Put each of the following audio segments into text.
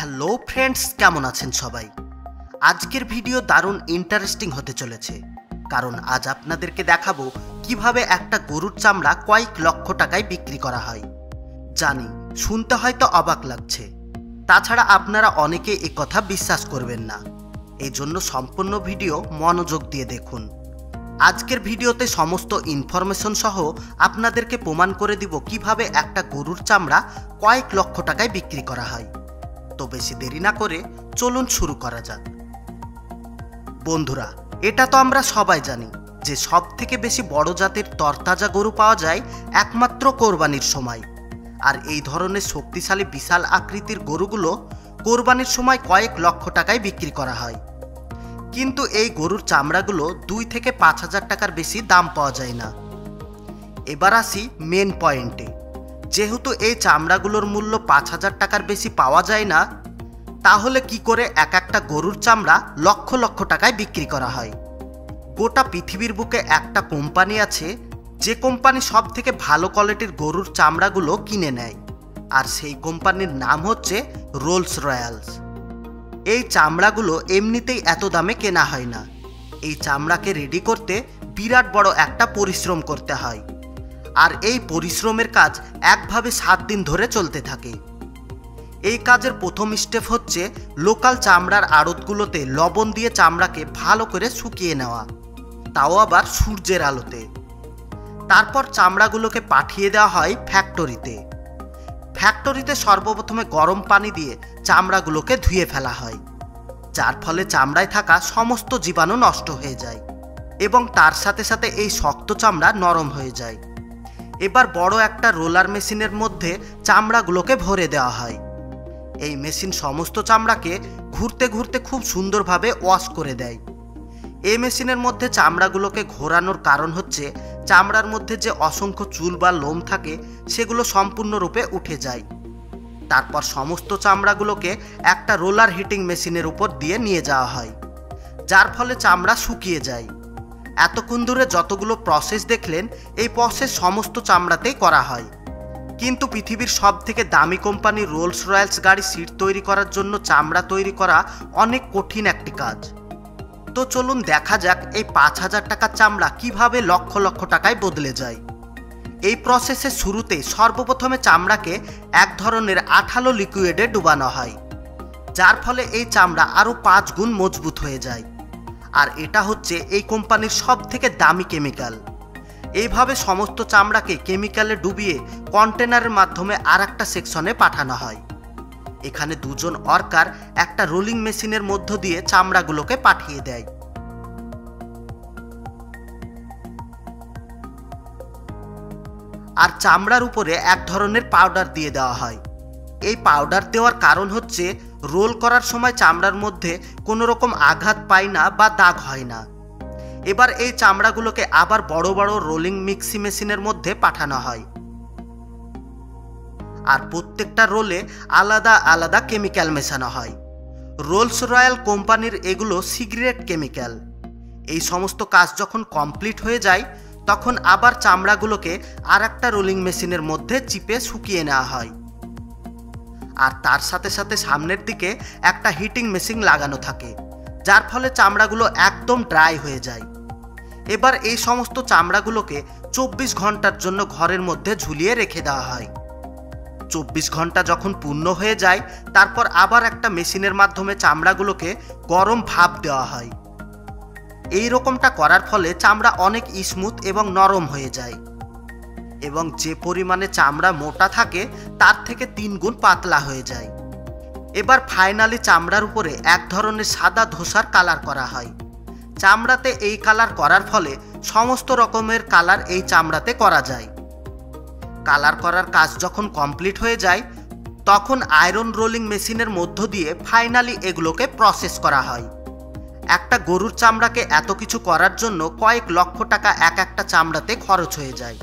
Hello friends, কেমন আছেন সবাই? আজকের ভিডিও দারুণ ইন্টারেস্টিং হতে চলেছে, কারণ আজ আপনাদেরকে দেখাবো কিভাবে একটা গরুর চামড়া কয়েক লক্ষ টাকায় বিক্রি করা হয়। জানি শুনতে হয়তো অবাক লাগছে, তাছাড়া আপনারা অনেকে এ কথা বিশ্বাস করবেন না। এই জন্য সম্পূর্ণ ভিডিও মনোযোগ দিয়ে দেখুন। আজকের ভিডিওতে সমস্ত ইনফরমেশন সহ আপনাদেরকে প্রমাণ করে দিব কিভাবে একটা গরুর চামড়া কয়েক লক্ষ টাকায় বিক্রি করা হয়। তো বেশি দেরি না করে চলুন শুরু করা যাক। বন্ধুরা, এটা তো আমরা সবাই জানি যে সব থেকে বেশি বড় জাতের তরতাজা গরু পাওয়া যায় একমাত্র কোরবানির সময়। আর এই ধরনের শক্তিশালী বিশাল আকৃতির গরুগুলো কোরবানির সময় কয়েক লক্ষ টাকায় বিক্রি করা হয়। কিন্তু এই গরুর চামড়াগুলো 2 থেকে 5,000 টাকার বেশি দাম পাওয়া যায় না। এবার আসি মেন পয়েন্টে। যেহেতু এই চামড়াগুলোর মূল্য 5,000 টাকার বেশি পাওয়া যায় না, তাহলে কি করে এক একটা গরুর চামড়া লক্ষ লক্ষ টাকায় বিক্রি করা হয়? গোটা পৃথিবীর বুকে একটা কোম্পানি আছে যে কোম্পানি সব থেকে ভালো কোয়ালিটির গরুর চামড়াগুলো কিনে নেয়, আর সেই কোম্পানির নাম হচ্ছে রোলস রয়্যালস। এই চামড়াগুলো এমনিতেই এত দামে কেনা হয় না। এই চামড়াকে রেডি করতে বিরাট বড় একটা পরিশ্রম করতে হয়, আর এই পরিশ্রমের কাজ একভাবে 7 দিন ধরে চলতে থাকে। এই কাজের প্রথম স্টেপ হচ্ছে লোকাল চামড়ার আড়তগুলোতে লবণ দিয়ে চামড়াকে ভালো করে শুকিয়ে নেওয়া, তাও আবার সূর্যের আলোতে। তারপর চামড়াগুলোকে পাঠিয়ে দেওয়া হয় ফ্যাক্টরিতে। ফ্যাক্টরিতে সর্বপ্রথমে গরম পানি দিয়ে চামড়াগুলোকে ধুয়ে ফেলা হয়, যার ফলে চামড়ায় থাকা সমস্ত জীবাণু নষ্ট হয়ে যায় এবং তার সাথে সাথে এই শক্ত চামড়া নরম হয়ে যায়। এবার বড় একটা রোলার মেশিনের মধ্যে চামড়াগুলোকে ভরে দেওয়া হয়। এই মেশিন সমস্ত চামড়াকে ঘুরতে ঘুরতে খুব সুন্দরভাবে ওয়াশ করে দেয়। এই মেশিনের মধ্যে চামড়াগুলোকে ঘোরানোর কারণ হচ্ছে চামড়ার মধ্যে যে অসংখ্য চুল বা লোম থাকে সেগুলো সম্পূর্ণরূপে উঠে যায়। তারপর সমস্ত চামড়াগুলোকে একটা রোলার হিটিং মেশিনের উপর দিয়ে নিয়ে যাওয়া হয়, যার ফলে চামড়া শুকিয়ে যায়। এতক্ষণ ধরে যতগুলো প্রসেস দেখলেন, এই প্রসেস সমস্ত চামড়াতেই করা হয়। কিন্তু পৃথিবীর সব থেকে দামি কোম্পানি রোলস রয়্যালস গাড়ি সিট তৈরি করার জন্য চামড়া তৈরি করা অনেক কঠিন একটি কাজ। তো চলুন দেখা যাক এই 5,000 টাকার চামড়া কিভাবে লক্ষ লক্ষ টাকায় বদলে যায়। এই প্রসেসের শুরুতে সর্বপ্রথমে চামড়াকে এক ধরনের আঠালো লিকুইডে ডুবানো হয়, যার ফলে এই চামড়া আরও 5 গুণ মজবুত হয়ে যায়। আর এটা হচ্ছে এই কোম্পানির সব থেকে দামি কেমিক্যাল। এইভাবে সমস্ত চামড়াকে কেমিক্যালে ডুবিয়ে কন্টেনারের মাধ্যমে আর একটা সেকশনে পাঠানো হয়। এখানে 2 জন ওয়ার্কার একটা রোলিং মেশিনের মধ্য দিয়ে চামড়াগুলোকে পাঠিয়ে দেয়। আর চামড়ার উপরে এক ধরনের পাউডার দিয়ে দেওয়া হয়। এই পাউডার দেওয়ার কারণ হচ্ছে রোল করার সময় চামড়ার মধ্যে কোনো রকম আঘাত পায় না বা দাগ হয় না। এবার এই চামড়াগুলোকে আবার বড় বড় রোলিং মিক্সি মেশিনের মধ্যে পাঠানো হয়, আর প্রত্যেকটা রোলে আলাদা আলাদা কেমিক্যাল মেশানো হয়। রোলস রয়্যাল কোম্পানির এগুলো সিগারেট কেমিক্যাল। এই সমস্ত কাজ যখন কমপ্লিট হয়ে যায়, তখন আবার চামড়াগুলোকে আর একটা রোলিং মেশিনের মধ্যে চিপে শুকিয়ে নেওয়া হয়। আর তার সাথে সাথে সামনের দিকে একটা হিটিং মেশিন লাগানো থাকে, যার ফলে চামড়াগুলো একদম ড্রাই হয়ে যায়। এবার এই সমস্ত চামড়াগুলোকে 24 ঘন্টার জন্য ঘরের মধ্যে ঝুলিয়ে রেখে দেওয়া হয়। 24 ঘন্টা যখন পূর্ণ হয়ে যায়, তারপর আবার একটা মেশিনের মাধ্যমে চামড়াগুলোকে গরম ভাপ দেওয়া হয়। এই রকমটা করার ফলে চামড়া অনেক স্মুথ এবং নরম হয়ে যায়, এবং যে পরিমাণে চামড়া মোটা থাকে তার থেকে 3 গুণ পাতলা হয়ে যায়। এবার ফাইনালি চামড়ার উপরে এক ধরনের সাদা ধূসর কালার করা হয়। চামড়াতে এই কালার করার ফলে সমস্ত রকমের কালার এই চামড়াতে করা যায়। কালার করার কাজ যখন কমপ্লিট হয়ে যায়, তখন আয়রন রোলিং মেশিনের মধ্য দিয়ে ফাইনালি এগুলোকে প্রসেস করা হয়। একটা গরুর চামড়াকে এত কিছু করার জন্য কয়েক লক্ষ টাকা এক একটা চামড়াতে খরচ হয়ে যায়।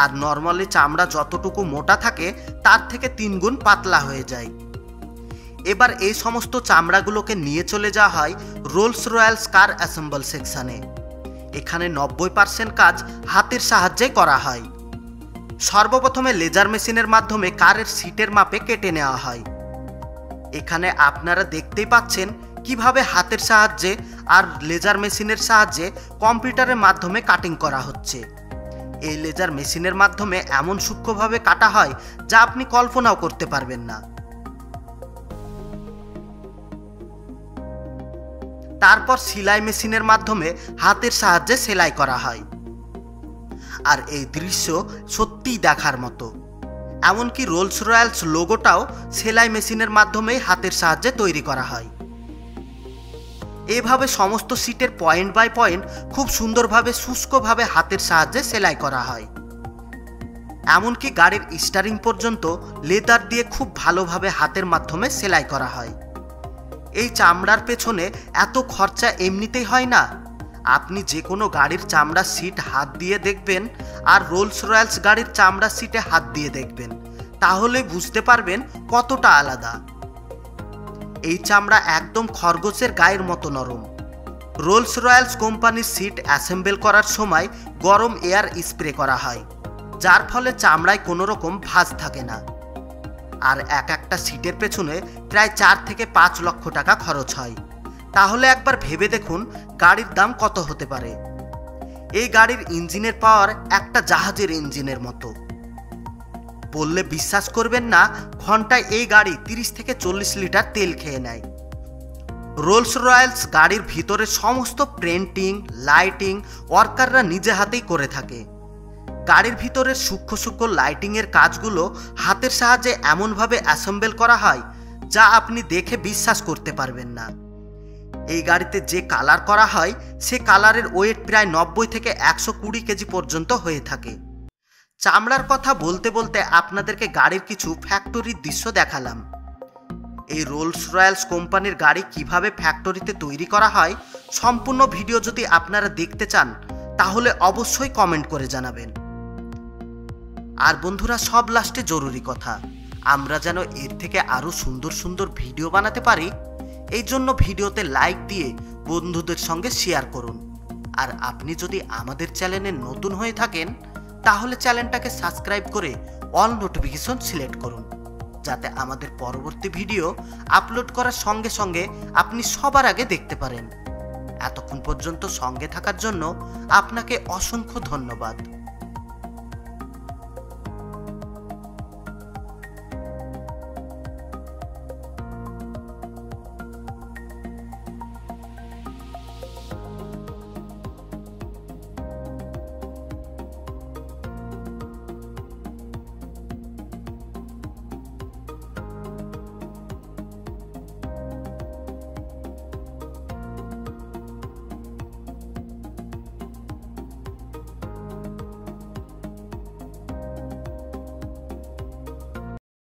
আর নর্মালি চামড়া যতটুকু মোটা থাকে তার থেকে 3 গুণ পাতলা হয়ে যায়। এবার এই সমস্ত চামড়াগুলোকে নিয়ে চলে যাওয়া হয় রোলস রয়্যালস কার অ্যাসেম্বল সেকশনে। এখানে 90% কাজ হাতের সাহায্যে করা হয়। সর্বপ্রথমে লেজার মেশিনের মাধ্যমে কারের সিটের মাপে কেটে নেওয়া হয়। এখানে আপনারা দেখতেই পাচ্ছেন কিভাবে হাতের সাহায্যে আর লেজার মেশিনের সাহায্যে কম্পিউটারের মাধ্যমে কাটিং করা হচ্ছে। এই লেজার মেশিনের মাধ্যমে এমন সূক্ষ্মভাবে কাটা হয় যা আপনি কল্পনাও করতে পারবেন না। তারপর সেলাই মেশিনের মাধ্যমে হাতের সাহায্যে সেলাই করা হয়। আর এই দৃশ্য সত্যিই দেখার মতো। এমনকি রোলস রয়্যালস লোগোটাও সেলাই মেশিনের মাধ্যমেই হাতের সাহায্যে তৈরি করা হয়। এভাবে সমস্ত সিটের পয়েন্ট বাই পয়েন্ট খুব সুন্দরভাবে শুষ্কভাবে হাতের সাহায্যে সেলাই করা হয়। এমনকি গাড়ির স্টিয়ারিং পর্যন্ত লেদার দিয়ে খুব ভালোভাবে হাতের মাধ্যমে সেলাই করা হয়। এই চামড়ার পেছনে এত খরচা এমনিতেই হয় না। আপনি যে কোনো গাড়ির চামড়ার সিট হাত দিয়ে দেখবেন আর রোলস রয়্যালস গাড়ির চামড়ার সিটে হাত দিয়ে দেখবেন, তাহলে বুঝতে পারবেন কতটা আলাদা। এই চামড়া একদম খরগোশের গায়ের মতো নরম। রোলস রয়্যালস কোম্পানির সিট অ্যাসেম্বল করার সময় গরম এয়ার স্প্রে করা হয়, যার ফলে চামড়ায় কোনো রকম ভাঁজ থাকে না। আর একটা সিটের পেছনে প্রায় 4 থেকে 5 লক্ষ টাকা খরচ হয়। তাহলে একবার ভেবে দেখুন গাড়ির দাম কত হতে পারে। এই গাড়ির ইঞ্জিনের পাওয়ার একটা জাহাজের ইঞ্জিনের মতো। বললে বিশ্বাস করবেন না, ঘন্টায় এই গাড়ি 30 থেকে 40 লিটার তেল খেয়ে নেয়। রোলস রয়্যালস গাড়ির ভিতরে সমস্ত পেন্টিং, লাইটিং ওয়ার্কাররা নিজে হাতেই করে থাকে। গাড়ির ভিতরের সূক্ষ্ম সূক্ষ্ম লাইটিংয়ের কাজগুলো হাতের সাহায্যে এমনভাবে অ্যাসেম্বল করা হয় যা আপনি দেখে বিশ্বাস করতে পারবেন না। এই গাড়িতে যে কালার করা হয় সে কালারের ওয়েট প্রায় 90 থেকে 120 কেজি পর্যন্ত হয়ে থাকে। চামড়ার কথা বলতে বলতে আপনাদেরকে গাড়ির কিছু ফ্যাক্টরির দৃশ্য দেখালাম। এই রোলস রয়্যালস কোম্পানির গাড়ি কিভাবে ফ্যাক্টরিতে তৈরি করা হয় সম্পূর্ণ ভিডিও যদি আপনারা দেখতে চান তাহলে অবশ্যই কমেন্ট করে জানাবেন। আর বন্ধুরা, সব লাস্টে জরুরি কথা, আমরা যেন এর থেকে আরো সুন্দর সুন্দর ভিডিও বানাতে পারি, এই জন্য ভিডিওতে লাইক দিয়ে বন্ধুদের সঙ্গে শেয়ার করুন। আর আপনি যদি আমাদের চ্যানেলে নতুন হয়ে থাকেন তাহলে চ্যানেলটাকে সাবস্ক্রাইব করে অল নোটিফিকেশন সিলেক্ট করুন, যাতে আমাদের পরবর্তী ভিডিও আপলোড করার সঙ্গে সঙ্গে আপনি সবার আগে দেখতে পারেন। এতক্ষণ পর্যন্ত সঙ্গে থাকার জন্য আপনাকে অসংখ্য ধন্যবাদ।